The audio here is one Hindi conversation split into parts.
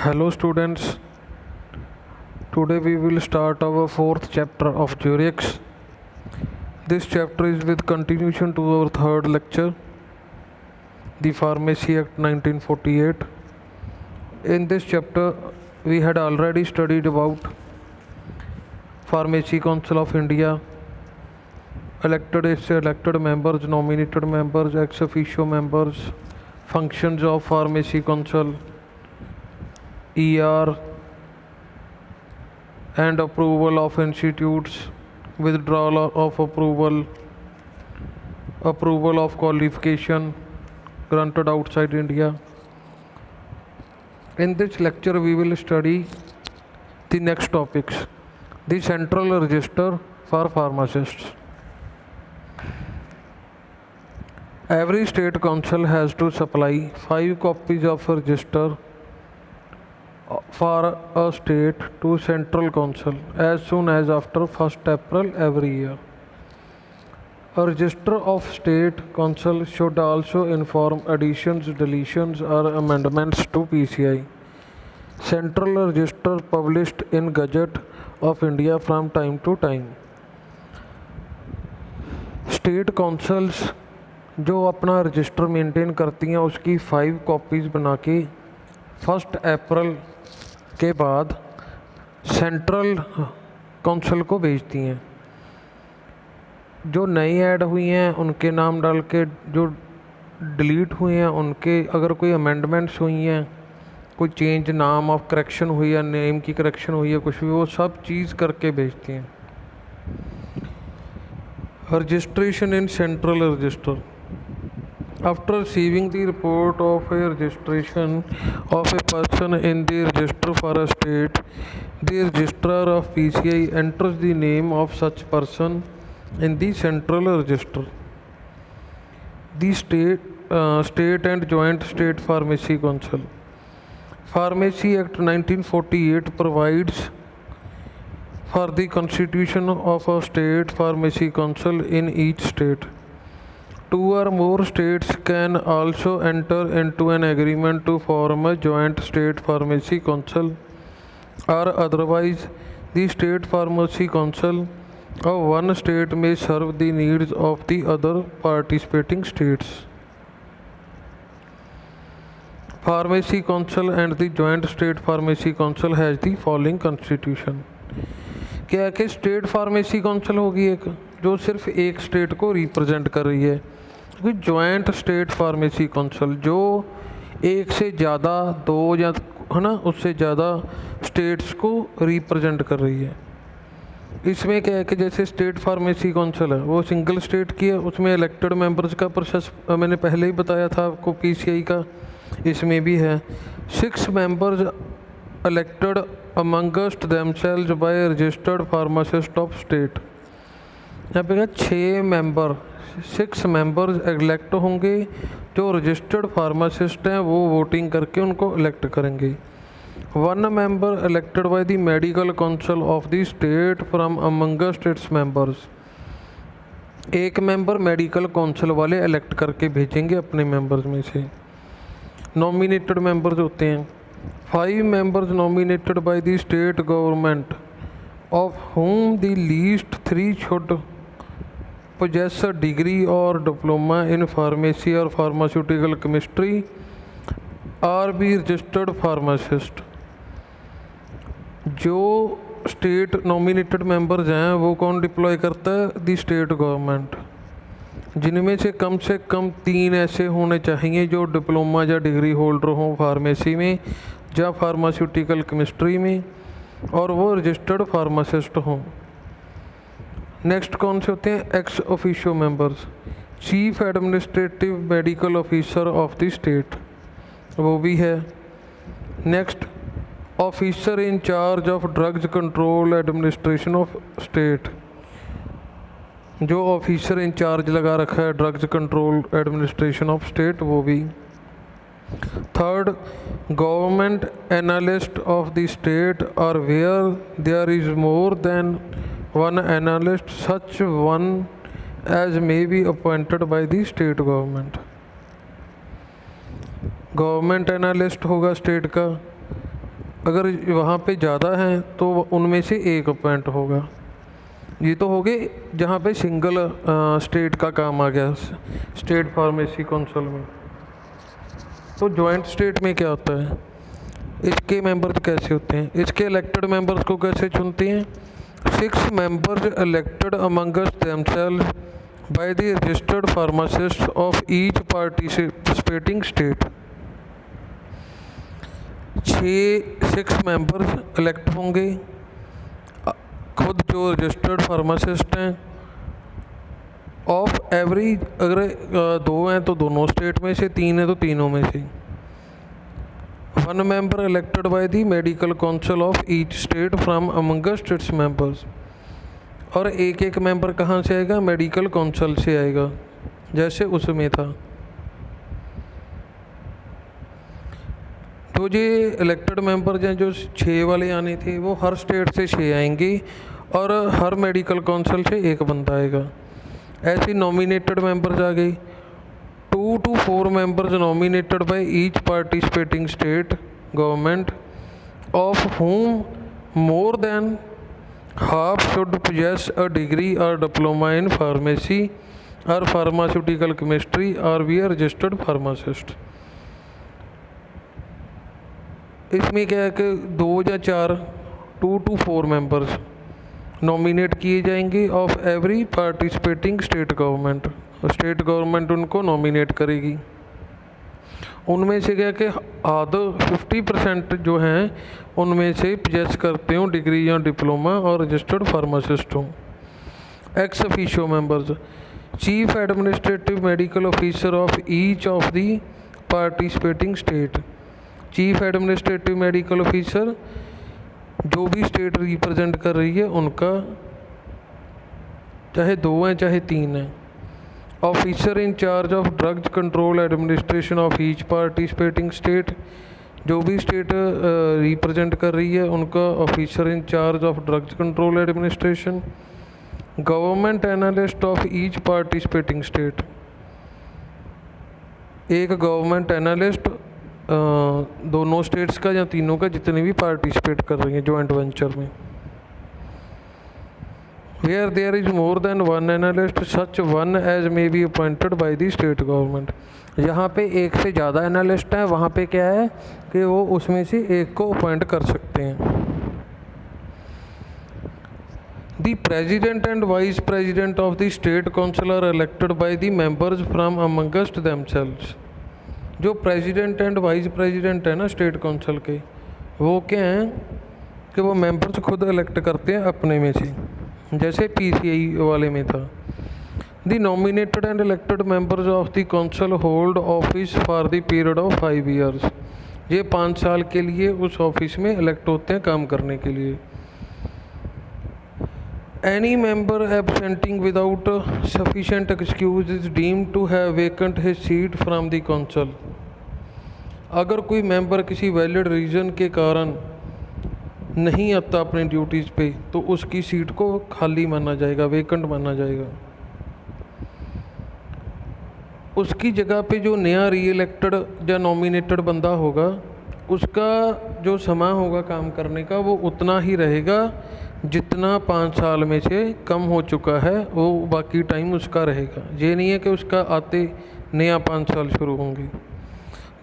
Hello students, today we will start our fourth chapter of Jurix. This chapter is with continuation to our third lecture, the Pharmacy Act 1948. In this chapter we had already studied about Pharmacy Council of India, elected members, nominated members, ex officio members, functions of Pharmacy Council, ER and approval of institutes, withdrawal of approval, approval of qualification granted outside India. In this lecture we will study the next topics, the central register for pharmacists. Every state council has to supply 5 copies of register for a state to central council as soon as after 1st April every year. A register of state council should also inform additions, deletions or amendments to PCI. Central register published in Gazette of India from time to time. State councils जो अपना रजिस्टर मेंटेन करती हैं उसकी 5 कॉपीज़ बना के 1 अप्रैल के बाद सेंट्रल काउंसिल को भेजती हैं। जो नई ऐड हुई हैं उनके नाम डाल के, जो डिलीट हुए हैं उनके, अगर कोई अमेंडमेंट्स हुई हैं, कोई चेंज नाम ऑफ करेक्शन हुई है, नेम की करेक्शन हुई है, कुछ भी, वो सब चीज़ करके भेजती हैं। Registration in central register. After receiving the report of a registration of a person in the register for a state, the registrar of PCI enters the name of such person in the central register. The state and joint state pharmacy council. Pharmacy Act 1948 provides for the constitution of a state pharmacy council in each state. 2 or more states can also enter into an agreement to form a joint state pharmacy council, or otherwise the state pharmacy council of one state may serve the needs of the other participating states. Pharmacy council and the joint state pharmacy council has the following constitution. क्या है कि स्टेट फार्मेसी काउंसिल होगी एक, जो सिर्फ एक स्टेट को रिप्रेजेंट कर रही है, क्योंकि जॉइंट स्टेट फार्मेसी काउंसिल जो एक से ज़्यादा, 2 या है ना, उससे ज़्यादा स्टेट्स को रिप्रेजेंट कर रही है। इसमें क्या है कि जैसे स्टेट फार्मेसी काउंसिल है वो सिंगल स्टेट की है, उसमें इलेक्टेड मेंबर्स का प्रोसेस मैंने पहले ही बताया था आपको पीसीआई का, इसमें भी है। 6 members elected amongst themselves by registered pharmacist of state. यहाँ पे 6 मेंबर्स इलेक्ट होंगे, जो रजिस्टर्ड फार्मासिस्ट हैं वो वोटिंग करके उनको इलेक्ट करेंगे। 1 member elected by the medical council of the state from amongst its members. 1 member medical council वाले इलेक्ट करके भेजेंगे अपने मेंबर्स में से। नॉमिनेटेड मेंबर्स होते हैं 5 members nominated by the state government, of whom the least 3 should possess a degree or diploma in pharmacy or pharmaceutical chemistry or be registered pharmacist. जो स्टेट नॉमिनेटेड मेंबर्स हैं वो कौन डिप्लॉय करता है? दी स्टेट गवर्नमेंट, जिनमें से कम 3 ऐसे होने चाहिए जो डिप्लोमा या डिग्री होल्डर हों फार्मेसी में या फार्मास्यूटिकल केमिस्ट्री में, और वो रजिस्टर्ड फार्मासिस्ट हों। नेक्स्ट कौन से होते हैं? Ex officio members, chief administrative medical officer of the state, वो भी है। Next officer in charge of drugs control administration of state, जो ऑफिसर इन चार्ज लगा रखा है drugs control administration of state, वो भी। Third, government analyst of the state, और where there is more than 1 analyst, such one as may be appointed by the state government. Government analyst होगा स्टेट का, अगर वहाँ पे ज़्यादा हैं तो उनमें से एक अपॉइंट होगा। ये तो हो गए जहाँ पे सिंगल स्टेट का काम आ गया स्टेट फार्मेसी काउंसिल में। तो जॉइंट स्टेट में क्या होता है, इसके मेंबर्स कैसे होते हैं, इसके इलेक्टेड मेंबर्स को कैसे चुनते हैं। 6 members elected amongst themselves by the registered pharmacist of each participating state. 6 members elect होंगे खुद जो रजिस्टर्ड फार्मासिस्ट हैं ऑफ एवरी, अगर 2 हैं तो दोनों स्टेट में से, 3 हैं तो तीनों में से। 1 member elected by the medical council of each state from amongst its members. और एक मेंबर कहाँ से आएगा, मेडिकल काउंसिल से आएगा जैसे उसमें था। तो ये इलेक्टेड मेंबर हैं जो 6 वाले आने थे वो हर स्टेट से 6 आएंगे और हर मेडिकल काउंसिल से 1 बंदा आएगा। ऐसे नॉमिनेटेड मेंबर्स आ गए, 2 to 4 members nominated by each participating state government of whom more than half should possess a degree or diploma in pharmacy or pharmaceutical chemistry or be a registered pharmacist। इसमें क्या है कि 2 या 4 2 to 4 मेंबर्स नॉमिनेट किए जाएंगे of every participating state government. State government उनको नॉमिनेट करेगी। उनमें से क्या कि आधे 50% जो हैं उनमें से पजेस करते हो डिग्री या डिप्लोमा और रजिस्टर्ड फार्मासिस्ट हों। X officio members, chief administrative medical officer of each of the participating state. Chief administrative medical officer जो भी स्टेट रिप्रेजेंट कर रही है उनका, चाहे 2 हैं चाहे 3 हैं। Officer in charge of drugs control administration of each participating state, जो भी स्टेट रिप्रेजेंट कर रही है उनका officer in charge of drugs control administration. Government analyst of each participating state, एक गवर्नमेंट एनालिस्ट दोनों स्टेट्स का या तीनों का जितने भी पार्टिसिपेट कर रही हैं जॉइंट वेंचर में। Where there is more than 1 analyst, such one as may be appointed by the state government। यहाँ पे एक से ज़्यादा एनालिस्ट है वहाँ पे क्या है कि वो उसमें से एक को अपॉइंट कर सकते हैं। The president and vice president of the state council are elected by the members from amongst themselves। जो प्रेसिडेंट एंड वाइस प्रेसिडेंट है ना स्टेट काउंसिल के, वो क्या हैं कि वो मेंबर्स खुद इलेक्ट करते हैं अपने में से, जैसे PCI वाले में था। The nominated and elected members of the council hold office for the period of 5 years। ये 5 साल के लिए उस ऑफिस में इलेक्ट होते हैं काम करने के लिए। Any member absenting without sufficient excuse is deemed to have vacated his seat from the council. अगर कोई मेंबर किसी वैलिड रीज़न के कारण नहीं आता अपनी ड्यूटीज़ पे तो उसकी सीट को खाली माना जाएगा, वेकेंट माना जाएगा। उसकी जगह पे जो नया री इलेक्टेड या नॉमिनेटेड बंदा होगा उसका जो समय होगा काम करने का वो उतना ही रहेगा जितना 5 साल में से कम हो चुका है, वो बाकी टाइम उसका रहेगा। ये नहीं है कि उसका आते नया 5 साल शुरू होंगे।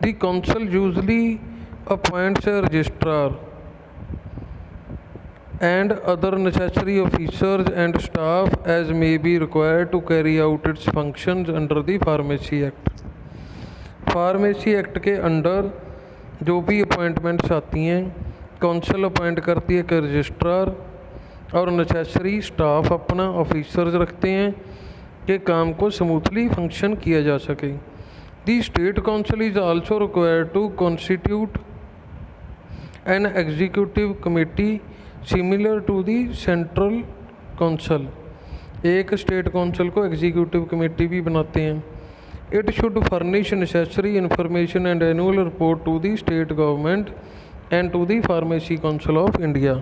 The council usually appoints A registrar and other necessary officers and staff as may be required to carry out its functions under the Pharmacy Act। Pharmacy act के अंडर जो भी अपॉइंटमेंट्स आती हैं काउंसिल अपॉइंट करती है कि रजिस्ट्रार और नेसेसरी स्टाफ अपना ऑफिसर्स रखते हैं कि काम को स्मूथली फंक्शन किया जा सके। The state council is also required to constitute an executive committee similar to the central council. एक स्टेट काउंसिल को एग्जीक्यूटिव कमेटी भी बनाते हैं। It should furnish necessary information and annual report to the state government and to the pharmacy council of India.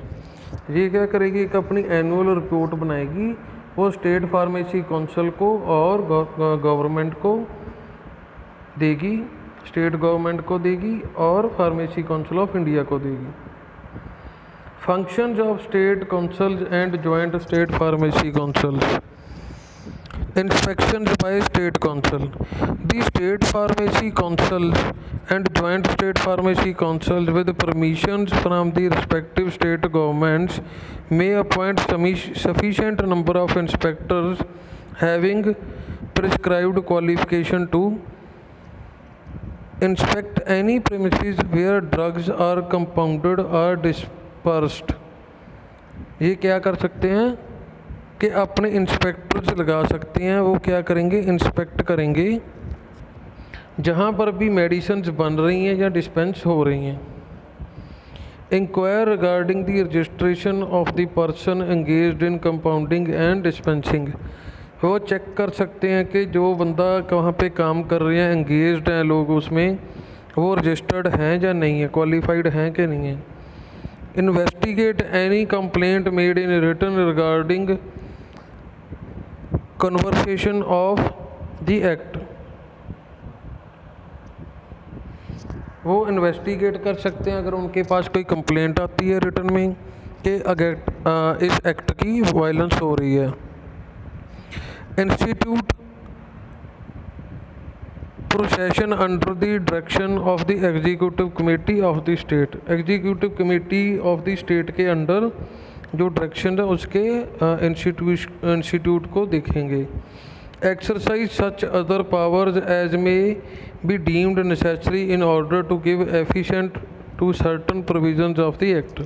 ये क्या करेगी, एक अपनी एनुअल रिपोर्ट बनाएगी, वो स्टेट फार्मेसी काउंसिल को और गवर्नमेंट को देगी, स्टेट गवर्नमेंट को देगी और फार्मेसी काउंसिल ऑफ इंडिया को देगी। Functions of state councils and joint state pharmacy councils. Inspections by state council. The state pharmacy councils and joint state pharmacy councils, with permissions from the respective state governments, may appoint sufficient number of inspectors having prescribed qualification to inspect any premises where drugs are compounded or dispersed. ये क्या कर सकते हैं कि अपने इंस्पेक्टर्स लगा सकते हैं, वो क्या करेंगे, इंस्पेक्ट करेंगे जहाँ पर भी मेडिसिन्स बन रही हैं या डिस्पेंस हो रही हैं. Inquire regarding the registration of the person engaged in compounding and dispensing. वो चेक कर सकते हैं कि जो बंदा कहाँ पे काम कर रहे हैं, एंगेज्ड हैं लोग उसमें, वो रजिस्टर्ड हैं या नहीं है, क्वालिफाइड हैं कि नहीं है. Investigate any complaint made in written regarding conversation of the act. वो इन्वेस्टिगेट कर सकते हैं अगर उनके पास कोई कंप्लेंट आती है रिटर्न में कि इस एक्ट की वायलेंस हो रही है. Institute procession under the direction of the executive committee of the state. Executive committee of the state के अंडर जो डायरेक्शन है उसके इंस्टीट्यूट को देखेंगे. Exercise such other powers as may be deemed necessary in order to give efficient to certain provisions of the act.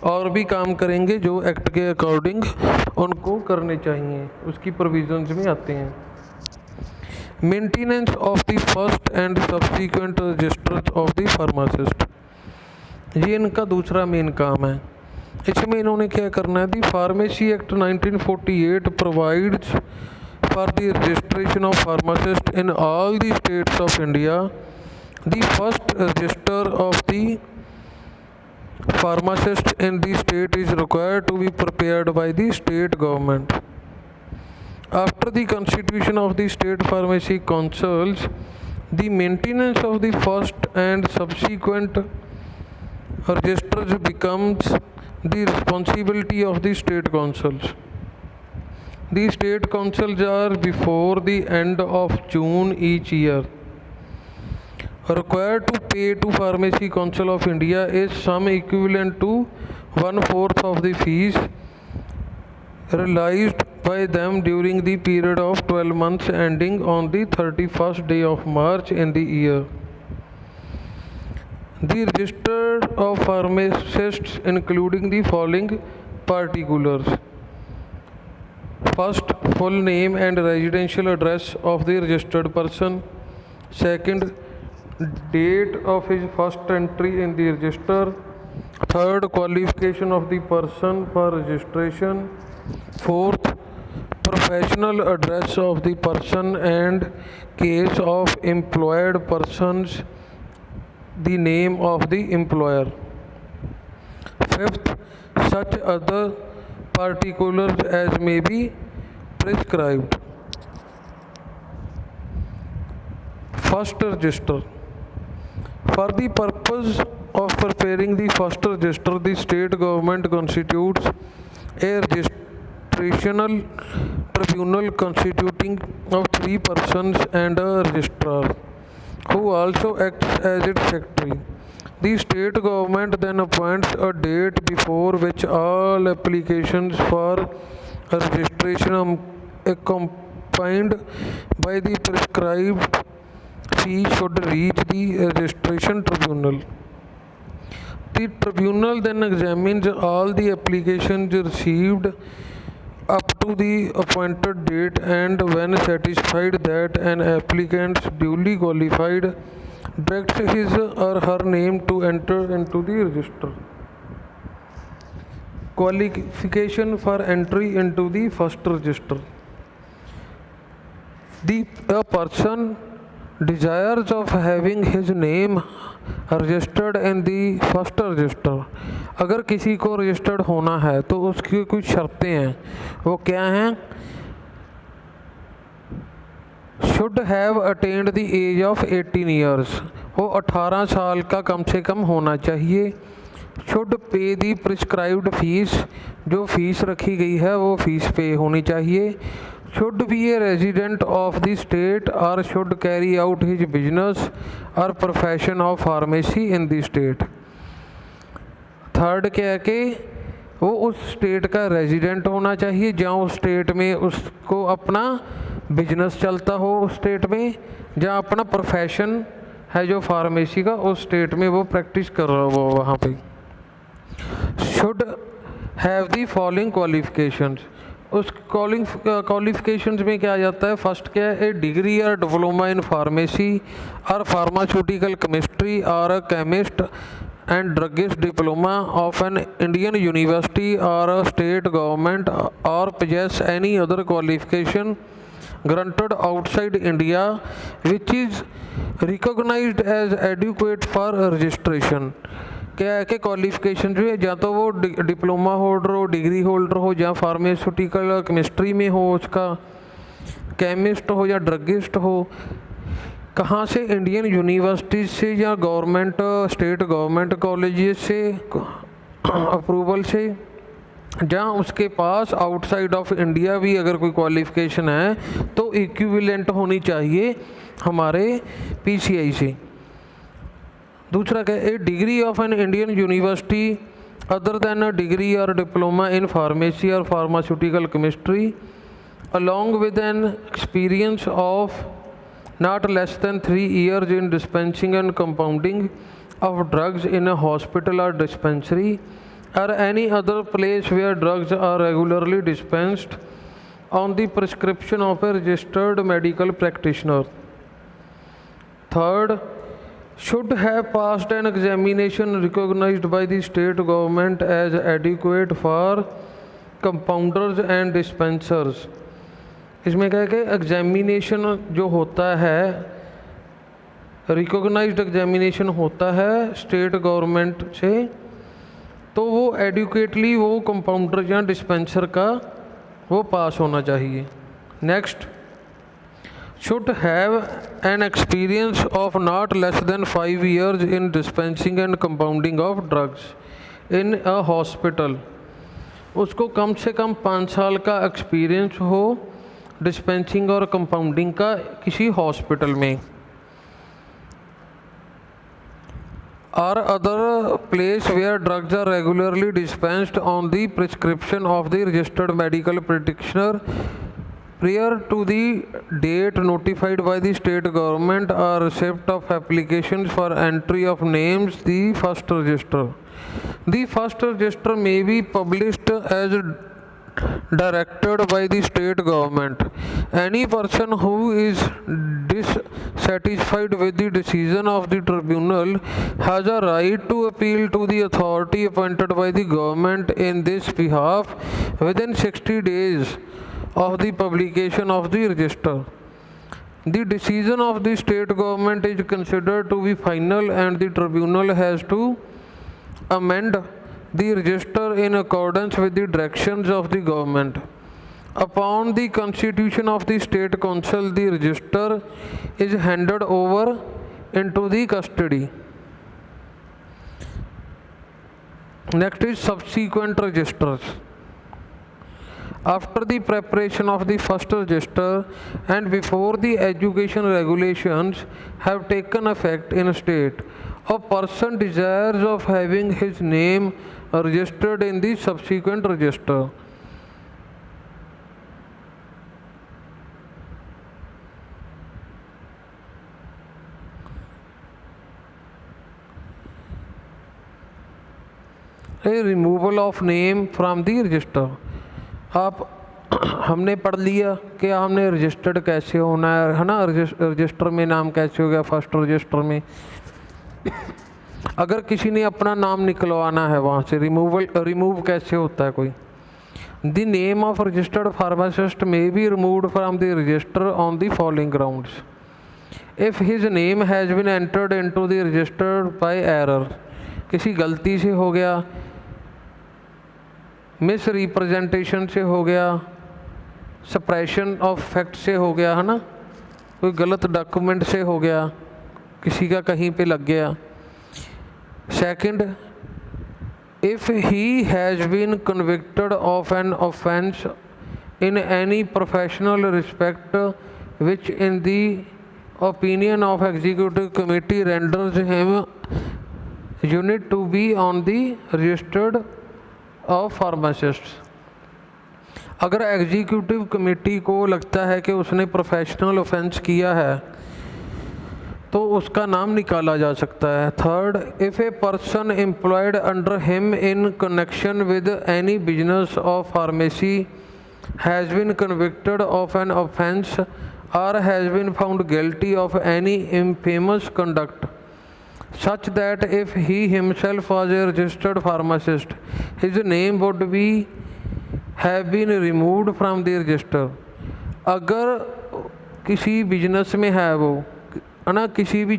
और भी काम करेंगे जो एक्ट के अकॉर्डिंग उनको करने चाहिए, उसकी प्रोविजंस में आते हैं. Maintenance of the first and subsequent registers of the pharmacist. ये इनका दूसरा मेन काम है. इसमें इन्होंने क्या करना है, the pharmacy act 1948 provides for the registration of pharmacist in all the states of India. The first register of the pharmacist in the state is required to be prepared by the state government. After the constitution of the state pharmacy councils, the maintenance of the first and subsequent registers becomes the responsibility of the state councils. The state councils are before the end of June each year required to pay to Pharmacy Council of India a sum equivalent to 1/4 of the fees realized by them during the period of 12 months ending on the 31st day of March in the year. The register of pharmacists including the following particulars: first, full name and residential address of the registered person. Second, date of his first entry in the register. Third, qualification of the person for registration. Fourth, professional address of the person and case of employed persons, the name of the employer. Fifth, such other particulars as may be prescribed. First register. For the purpose of preparing the first register, the state government constitutes a registrational tribunal consisting of 3 persons and a registrar, who also acts as its secretary. The state government then appoints a date before which all applications for registration accompanied by the prescribed fee should reach the registration tribunal. The tribunal then examines all the applications received up to the appointed date, and when satisfied that an applicant duly qualified, directs his or her name to enter into the register. Qualification for entry into the first register. A person desires of having his name registered in the first resistor. अगर किसी को रजिस्टर्ड होना है तो उसकी कुछ शर्तें हैं. वो क्या हैं? Should have attend the age of 18 years. वो 18 साल का कम से कम होना चाहिए. Should pay the prescribed fees, जो फीस रखी गई है वो फीस पे होनी चाहिए। Should be a resident of the state और should carry out his business और profession of pharmacy in the state. Third क्या है कि वो उस स्टेट का रेजिडेंट होना चाहिए जहाँ उस स्टेट में उसको अपना बिजनेस चलता हो, उस स्टेट में जहाँ अपना प्रोफेशन है जो फार्मेसी का, उस स्टेट में वो प्रैक्टिस कर रहा हो वहाँ पे। Should have the following qualifications, उस क्वालिफिकेशंस में क्या आ जाता है, फर्स्ट क्या है, ए डिग्री और डिप्लोमा इन फार्मेसी और फार्मास्यूटिकल केमिस्ट्री और a chemist and druggist diploma of an Indian university और अ स्टेट गवर्नमेंट और possess any other qualification granted outside India which is recognized as adequate for registration। क्या है कि क्वालिफिकेशन जो है, या तो वो डिप्लोमा होल्डर हो, डिग्री होल्डर हो, या फार्मास्यूटिकल केमिस्ट्री में हो, उसका केमिस्ट हो या ड्रगिस्ट हो, कहाँ से, इंडियन यूनिवर्सिटी से या गवर्नमेंट स्टेट गवर्नमेंट कॉलेजेस से अप्रूवल से, जहाँ उसके पास आउटसाइड ऑफ इंडिया भी अगर कोई क्वालिफ़िकेशन है तो इक्विवेलेंट होनी चाहिए हमारे पीसीआई से। दूसरा क्या है, a degree of an Indian university other than a degree और डिप्लोमा इन फार्मेसी और pharmaceutical chemistry along with an experience of not less than 3 years in dispensing and compounding of drugs in a hospital or dispensary or any other place where drugs are regularly dispensed on the prescription of a registered medical practitioner. Third, should have passed an examination recognized by the state government as adequate for compounders and dispensers। इसमें क्या है कि एग्जामिनेशन जो होता है, रिकॉग्नाइज्ड एग्जामिनेशन होता है स्टेट गवर्नमेंट से, तो वो एडुकेटली वो कंपाउंडर या डिस्पेंसर का वो पास होना चाहिए। Next, should have an experience of not less than 5 years in dispensing and compounding of drugs in a hospital, उसको कम से कम 5 साल का एक्सपीरियंस हो डिस्पेंसिंग और कंपाउंडिंग का किसी हॉस्पिटल में, और other place where drugs are regularly dispensed on the prescription of the registered medical practitioner prior to the date notified by the state government or receipt of applications for entry of names the first register. The first register may be published as directed by the state government. Any person who is dissatisfied with the decision of the tribunal has a right to appeal to the authority appointed by the government in this behalf within 60 days of the publication of the register. The decision of the state government is considered to be final and the tribunal has to amend the register in accordance with the directions of the government. Upon the constitution of the state council, the register is handed over into the custody. Next is subsequent registers. After the preparation of the first register and before the education regulations have taken effect in a state, a person desires of having his name registered in the subsequent register. A removal of name from the register. आप हमने पढ़ लिया कि हमने रजिस्टर्ड कैसे होना है ना, रजिस्टर में नाम कैसे हो गया फर्स्ट रजिस्टर में। अगर किसी ने अपना नाम निकलवाना है वहाँ से, रिमूव कैसे होता है कोई, the name of registered pharmacist may be removed from the register on the following grounds. If his name has been entered into the register by error, किसी गलती से हो गया, मिस रिप्रेजेंटेशन से हो गया, सप्रेशन ऑफ फैक्ट से हो गया, है ना, कोई गलत डॉक्यूमेंट से हो गया, किसी का कहीं पे लग गया। Second, if he has been convicted of an offence in any professional respect which in the opinion of executive committee renders him unit to be on the registered of pharmacists। अगर एग्जीक्यूटिव कमेटी को लगता है कि उसने प्रोफेशनल ऑफेंस किया है तो उसका नाम निकाला जा सकता है। Third, if a person employed under him in connection with any business of pharmacy has been convicted of an offence और has been found guilty of any infamous conduct such that if he himself was a registered pharmacist, his name would have been removed from the register। अगर किसी बिजनेस में है वो है ना, किसी भी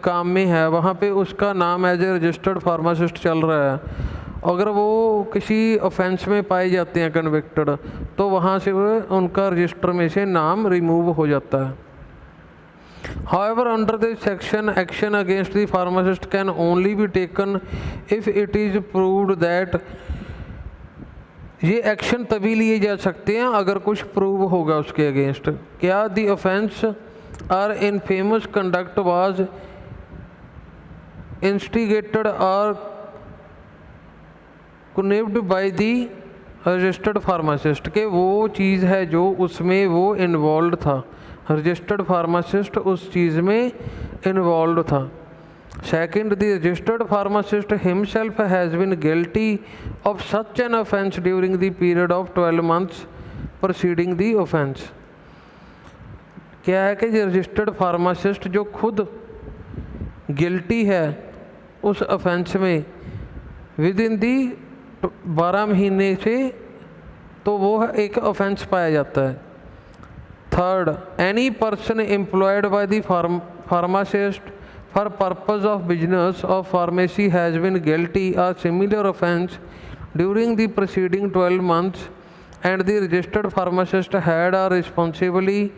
काम में है, वहाँ पे उसका नाम एज ए रजिस्टर्ड फार्मासिस्ट चल रहा है, अगर वो किसी ऑफेंस में पाए जाते हैं कन्विक्टेड, तो वहाँ से वो उनका रजिस्टर में से नाम रिमूव हो जाता है। However, under this section, action against the pharmacist can only be taken if it is proved that ये एक्शन तभी लिए जा सकते हैं अगर कुछ प्रूव होगा उसके अगेंस्ट। क्या दी ऑफेंस और इन फेमस कंडक्ट वाज इंस्टिगेटेड और connected by the registered pharmacist, के वो चीज़ है जो उसमें वो इन्वॉल्व था, रजिस्टर्ड फार्मासिस्ट उस चीज़ में इन्वॉल्व था। Second, the registered pharmacist himself has been guilty of such an offence during the period of 12 months proceeding the offence. क्या है कि रजिस्टर्ड फार्मासिस्ट जो खुद गिल्टी है उस ऑफेंस में विद इन दी 12 महीने से, तो वो एक ऑफेंस पाया जाता है। Third, any person employed by the pharmacist for purpose of business of pharmacy has been guilty और similar offence during the preceding 12 months and the registered pharmacist had or responsibly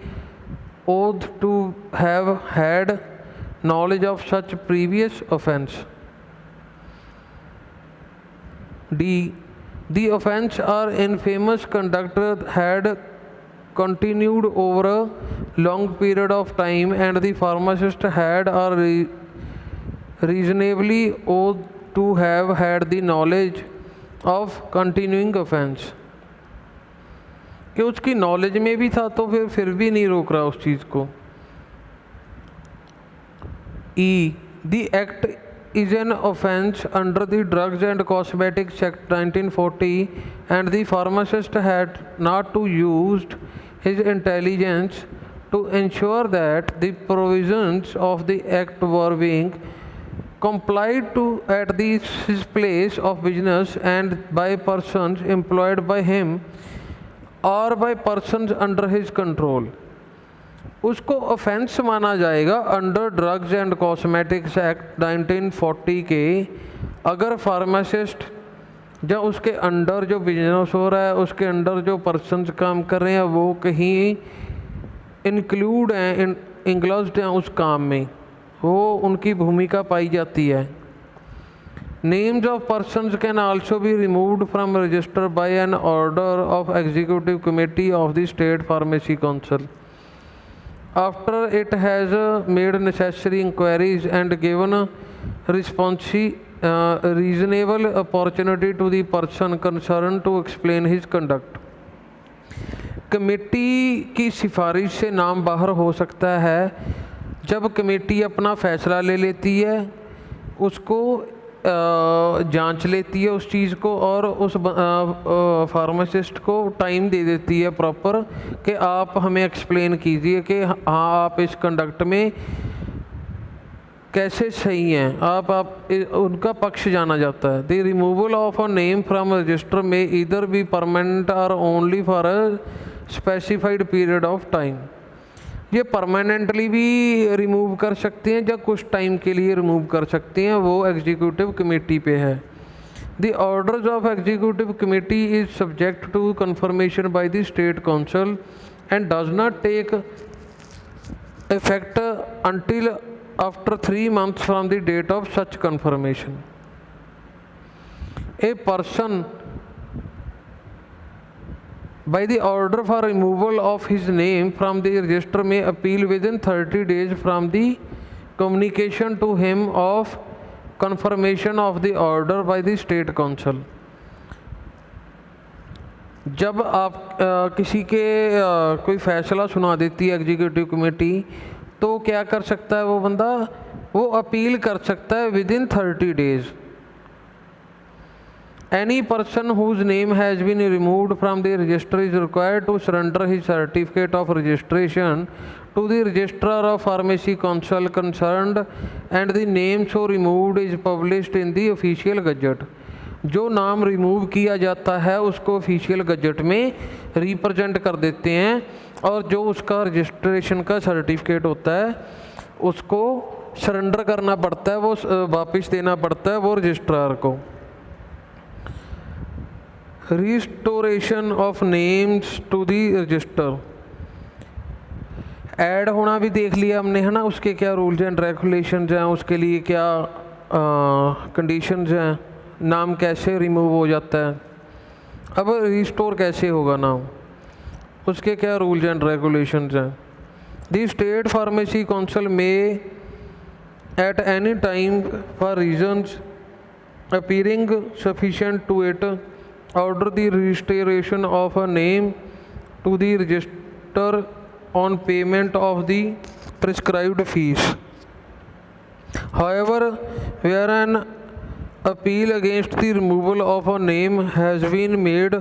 oath to have had knowledge of such previous offence। D, the offence or infamous conduct had continued over a long period of time and the pharmacist had or reasonably ought to have had the knowledge of continuing offence। कि उसकी नॉलेज में भी था तो फिर भी नहीं रोक रहा उस चीज़ को। E, the act is an offence under the drugs and cosmetics act 1940 and the pharmacist had not to used his intelligence to ensure that the provisions of the act were being complied to at his place of business and by persons employed by him और by persons under his control. उसको ऑफेंस माना जाएगा under drugs and cosmetics act 1940 के अगर फार्मासिस्ट या उसके अंडर जो बिजनेस हो रहा है उसके अंडर जो पर्सनस काम कर रहे हैं वो कहीं इंक्लूड हैं, इंग्लस्ड हैं उस काम में, वो उनकी भूमिका पाई जाती है। Names of persons can also be removed from register by an order of executive committee of the State Pharmacy Council after it has made necessary inquiries and given reasonable opportunity to the person concerned to explain his conduct। Committee की सिफारिश से नाम बाहर हो सकता है जब कमेटी अपना फैसला ले लेती है, उसको जांच लेती है उस चीज़ को और उस फार्मासिस्ट को टाइम दे देती है प्रॉपर कि आप हमें एक्सप्लेन कीजिए कि हाँ आप इस कंडक्ट में कैसे सही हैं, आप उनका पक्ष जाना जाता है। The removal of a name from register में ईदर बी परमानेंट और only for a specified period of time. ये परमानेंटली भी रिमूव कर सकते हैं या कुछ टाइम के लिए रिमूव कर सकते हैं, वो एग्जीक्यूटिव कमेटी पे है। The orders of executive committee is subject to confirmation by the state council and does not take effect until after 3 months from the date of such confirmation. A person by the order for removal of his name from the register may appeal within 30 days from the communication to him of confirmation of the order by the state council। जब आप किसी के कोई फैसला सुना देती है एग्जीक्यूटिव कमेटी, तो क्या कर सकता है वो बंदा, वो अपील कर सकता है within 30 days. Any person whose name has been removed from the register is required to surrender his certificate of registration to the registrar of pharmacy council concerned and the name so removed is published in the official gazette। जो नाम रिमूव किया जाता है उसको ऑफिशियल गजट में रिप्रेजेंट कर देते हैं, और जो उसका रजिस्ट्रेशन का सर्टिफिकेट होता है उसको सरेंडर करना पड़ता है, वो वापस देना पड़ता है वो रजिस्ट्रार को। Restoration of names to the register, add होना भी देख लिया हमने, है ना, उसके क्या रूल्स एंड रेगुलेशंस हैं, उसके लिए क्या कंडीशंस हैं, नाम कैसे रिमूव हो जाता है। अब रिस्टोर कैसे होगा नाम, उसके क्या रूल्स एंड रेगुलेशंस हैं। The state pharmacy council may at any time for reasons appearing sufficient to it order the registration of a name to the register on payment of the prescribed fees। However, where an appeal against the removal of a name has been made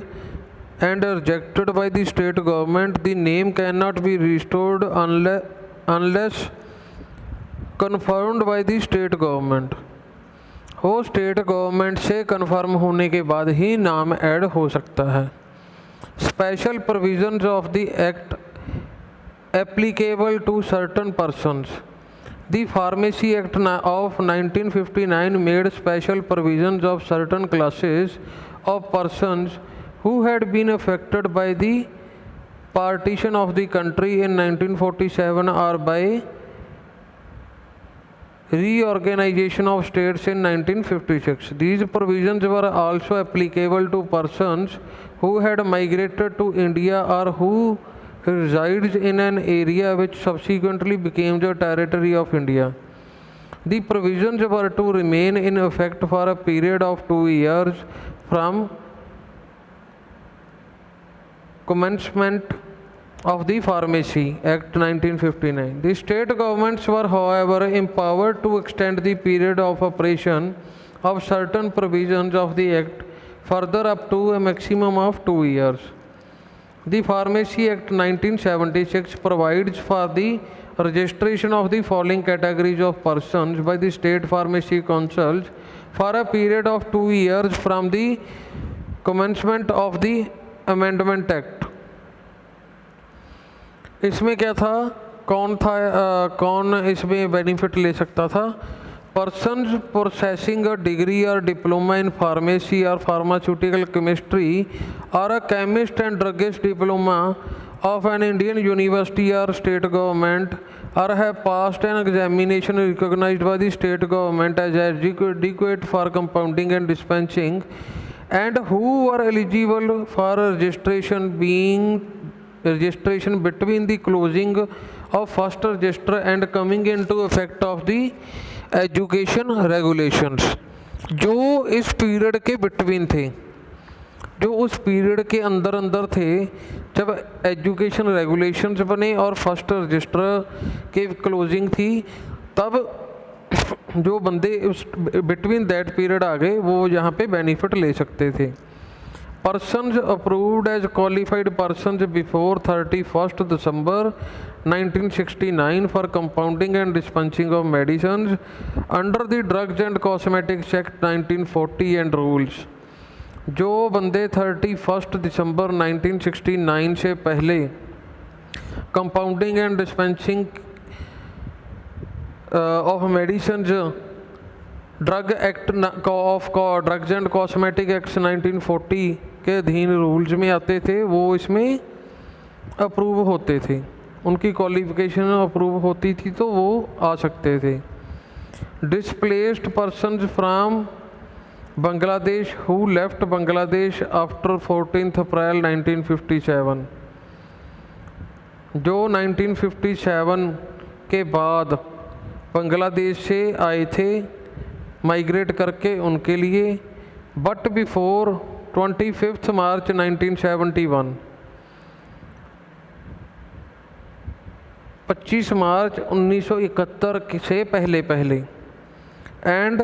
and rejected by the state government, the name cannot be restored unless confirmed by the state government। वो स्टेट गवर्नमेंट से कन्फर्म होने के बाद ही नाम ऐड हो सकता है। Special provisions of the act applicable to certain persons, the pharmacy act of 1959 made special provisions of certain classes of persons who had been affected by the partition of the country in 1947 और by reorganization of states in 1956। These provisions were also applicable to persons who had migrated to India or who resides in an area which subsequently became the territory of India। The provisions were to remain in effect for a period of 2 years from commencement of the Pharmacy Act 1959। The state governments were however empowered to extend the period of operation of certain provisions of the Act further up to a maximum of 2 years। The Pharmacy Act 1976 provides for the registration of the following categories of persons by the state pharmacy councils for a period of 2 years from the commencement of the Amendment Act। इसमें क्या था, कौन इसमें बेनिफिट ले सकता था। पर्सन्स प्रोसेसिंग अ डिग्री और डिप्लोमा इन फार्मेसी और फार्मास्यूटिकल केमिस्ट्री और a chemist and druggist diploma of an Indian university और स्टेट गवर्नमेंट और have passed an examination recognised by the state government as adequate for compounding and dispensing and who are eligible for registration between the closing of first register and coming into effect of the education regulations। जो इस पीरियड के बिटवीन थे, जो उस पीरियड के अंदर थे जब एजुकेशन रेगुलेशंस बने और फर्स्ट रजिस्टर के क्लोजिंग थी, तब जो बंदे उस बिटवीन दैट पीरियड आ गए वो यहाँ पे बेनिफिट ले सकते थे। Persons approved as qualified persons before 31st December 1969 for compounding and dispensing of medicines under the Drugs and Cosmetics Act 1940 and rules। जो बंदे 31 दिसंबर 1969 से पहले compounding and dispensing of medicine drug act of drugs and cosmetic act 1940 के अधीन रूल्स में आते थे, वो इसमें अप्रूव होते थे, उनकी क्वालिफिकेशन अप्रूव होती थी तो वो आ सकते थे। Displaced persons from Bangladesh, who left Bangladesh after 14th April 1957? जो 1957 के बाद बांग्लादेश से आए थे माइग्रेट करके, उनके लिए, बट बिफोर 25 मार्च 1971, 25 मार्च 1971 से पहले एंड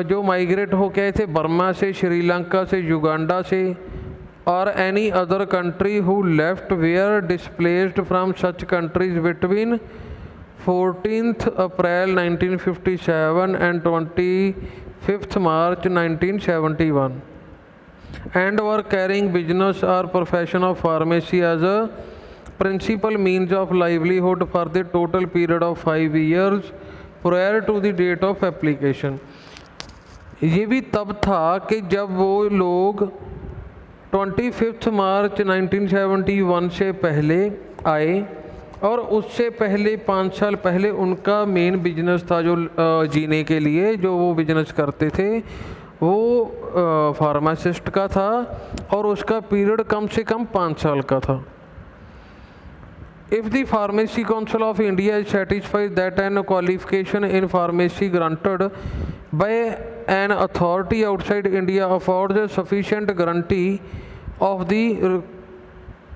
जो माइग्रेट हो गए थे बर्मा से, श्रीलंका से, युगांडा से, और any other country who left where displaced from such countries between 14th April 1957 and 25th March 1971 and were carrying business or profession of pharmacy as a principal means of livelihood for the total period of 5 years prior to the date of application। ये भी तब था कि जब वो लोग 25 मार्च 1971 से पहले आए, और उससे पहले 5 साल पहले उनका मेन बिजनेस था जो जीने के लिए जो वो बिजनेस करते थे वो फार्मासिस्ट का था, और उसका पीरियड कम से कम 5 साल का था। If the Pharmacy Council of India is satisfied that an qualification in pharmacy granted by an authority outside India affords a sufficient guarantee of the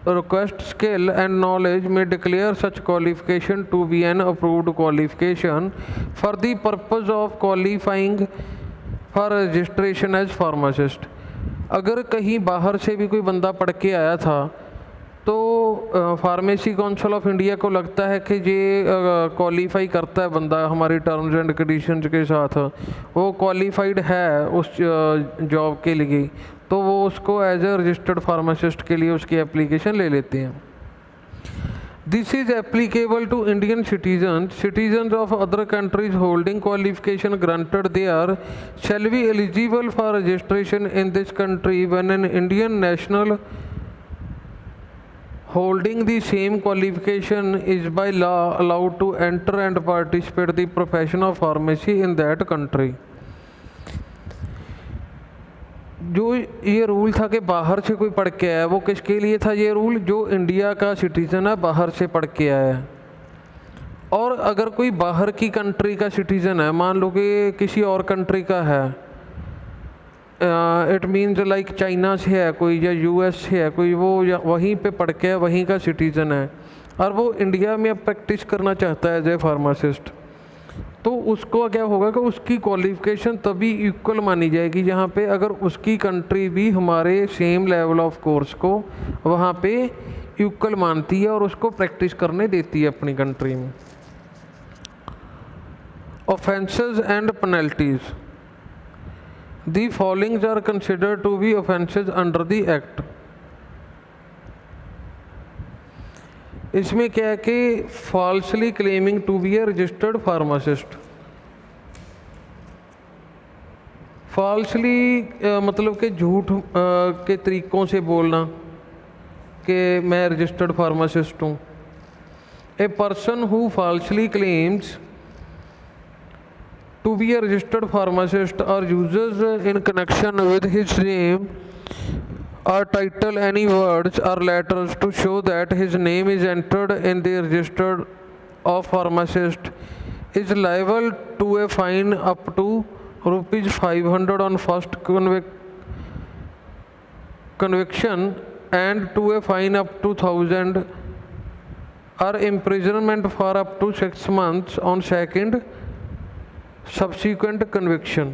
request skill and knowledge, may declare such qualification to be an approved qualification for the purpose of qualifying for registration as pharmacist। अगर कहीं बाहर से भी कोई बंदा पढ़ के आया था तो फार्मेसी काउंसिल ऑफ इंडिया को लगता है कि ये क्वालिफाई करता है बंदा हमारी टर्म्स एंड कंडीशंस के साथ, वो क्वालिफाइड है उस जॉब के लिए, तो वो उसको एज ए रजिस्टर्ड फार्मासिस्ट के लिए उसकी एप्लीकेशन ले लेते हैं। This is applicable to Indian citizens of other countries holding qualification granted they are shall be eligible for registration in this country when an Indian national holding the same qualification is by law allowed to enter and participate the profession of pharmacy in that country। जो ये रूल था कि बाहर से कोई पढ़ के आया, वो किसके लिए था ये रूल? जो इंडिया का सिटीज़न है बाहर से पढ़ के आया है। और अगर कोई बाहर की कंट्री का सिटीज़न है, मान लो कि किसी और कंट्री का है, इट मीन्स लाइक चाइना से है कोई या यूएस से है कोई, वो वहीं पे पढ़ के है, वहीं का सिटीज़न है, और वो इंडिया में अब प्रैक्टिस करना चाहता है एज ए फार्मासिस्ट, तो उसको क्या होगा कि उसकी क्वालिफिकेशन तभी इक्वल मानी जाएगी जहाँ पे अगर उसकी कंट्री भी हमारे सेम लेवल ऑफ कोर्स को वहाँ पे इक्वल मानती है और उसको प्रैक्टिस करने देती है अपनी कंट्री में। Offences and penalties. The following are considered to be offences under the act। इसमें क्या है कि falsely claiming to be a registered pharmacist। falsely मतलब कि झूठ के तरीक़ों से बोलना कि मैं रजिस्टर्ड फार्मासिस्ट हूँ। A person who falsely claims to be a registered pharmacist or uses in connection with his name or title any words or letters to show that his name is entered in the register of pharmacist is liable to a fine up to ₹500 on first conviction and to a fine up to 1,000 or imprisonment for up to 6 months on second subsequent conviction।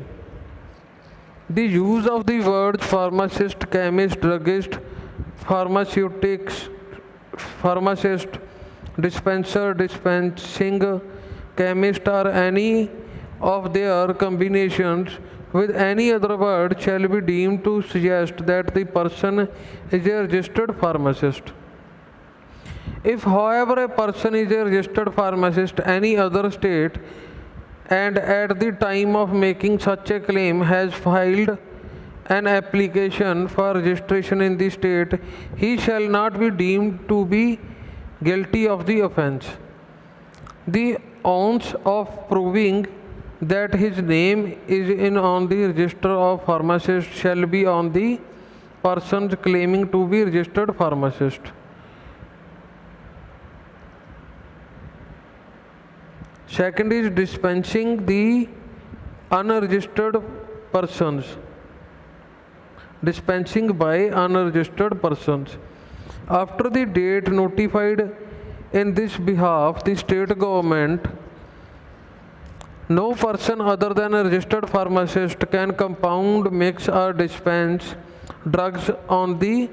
The use of the words pharmacist, chemist, druggist, pharmaceutics, pharmacist, dispenser, dispensing, chemist or any of their combinations with any other word shall be deemed to suggest that the person is a registered pharmacist। If however a person is a registered pharmacist any other state and at the time of making such a claim has filed an application for registration in the state, he shall not be deemed to be guilty of the offence। The onus of proving that his name is in on the register of pharmacist shall be on the persons claiming to be registered pharmacist. Second is dispensing the unregistered persons. Dispensing by unregistered persons. After the date notified in this behalf, the state government, no person other than a registered pharmacist can compound, mix or dispense drugs on the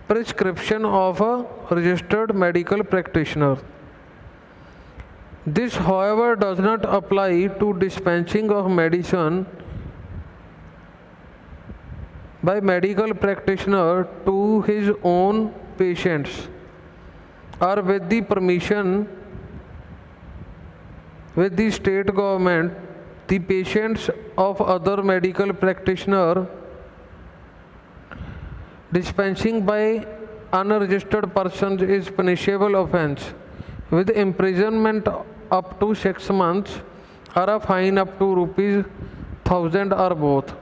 prescription of a registered medical practitioner. This, however, does not apply to dispensing of medicine by medical practitioner to his own patients or with the permission with the state government, the patients of other medical practitioner. Dispensing by unregistered persons is punishable offence with imprisonment up to 6 months or a fine up to ₹1,000 or both.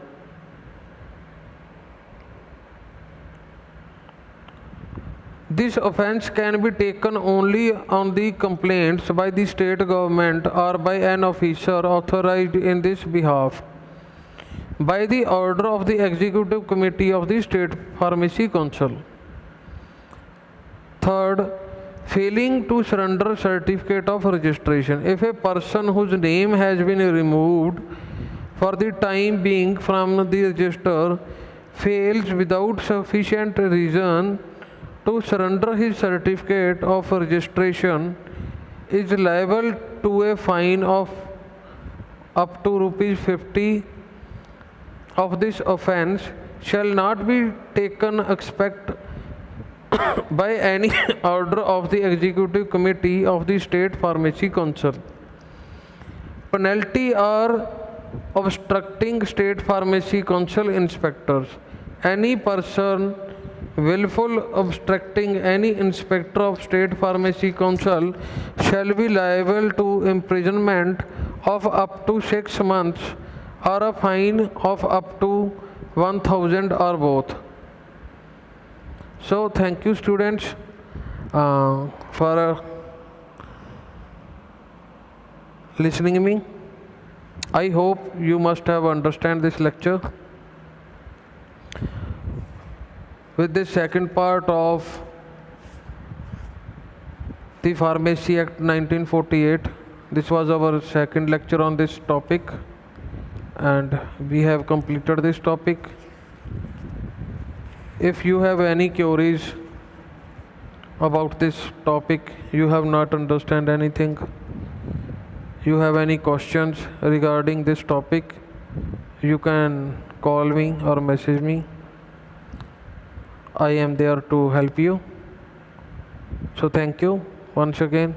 This offence can be taken only on the complaints by the state government or by an officer authorized in this behalf by the order of the Executive Committee of the State Pharmacy Council. Third, failing to surrender certificate of registration. If a person whose name has been removed for the time being from the register fails without sufficient reason to surrender his certificate of registration, is liable to a fine of up to ₹50 of this offence, shall not be taken except by any order of the Executive Committee of the State Pharmacy Council. Penalty are obstructing State Pharmacy Council inspectors. Any person willful obstructing any inspector of State Pharmacy Council shall be liable to imprisonment of up to 6 months or a fine of up to 1,000 or both. So thank you students for listening to me. I hope you must have understand this lecture. With this second part of the Pharmacy Act 1948, this was our second lecture on this topic and we have completed this topic. If you have any queries about this topic, you have not understand anything, you have any questions regarding this topic, you can call me or message me. I am there to help you. So thank you once again.